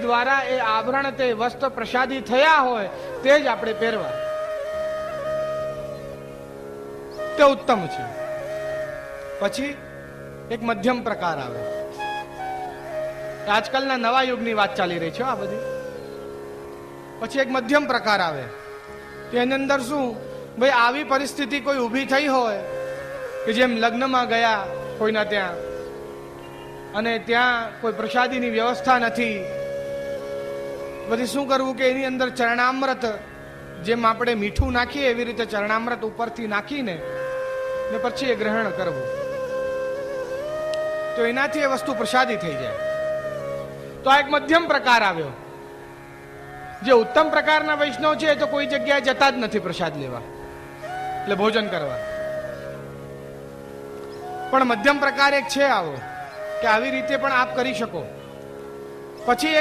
દ્વારા એ આભરણ તે વસ્ત્ર પ્રસાદી થયા હોય તે જ આપણે પહેરવા, તે ઉત્તમ છે. પછી એક મધ્યમ પ્રકાર આવે. આજકાલના નવા યુગની વાત ચાલી રહી છે આ બધી. પછી એક મધ્યમ પ્રકાર આવે. તેની અંદર શું, ભાઈ આવી પરિસ્થિતિ કોઈ ઊભી થઈ હોય કે જેમ લગ્નમાં ગયા કોઈના ત્યાં અને ત્યાં કોઈ પ્રસાદીની વ્યવસ્થા નથી, પછી શું કરવું કે એની અંદર ચરણામૃત, જેમ આપણે મીઠું નાખીએ એવી રીતે ચરણામૃત ઉપરથી નાખીને ને પછી એ ગ્રહણ કરવું, તો એનાથી એ વસ્તુ પ્રસાદી થઈ જાય. તો આ એક મધ્યમ પ્રકાર આવ્યો. જે ઉત્તમ પ્રકારના વૈષ્ણવ છે એ તો કોઈ જગ્યાએ જતા જ નથી પ્રસાદ લેવા, એટલે ભોજન કરવા. પણ મધ્યમ પ્રકાર એક છે આવો કે આવી રીતે પણ આપ કરી શકો. પછી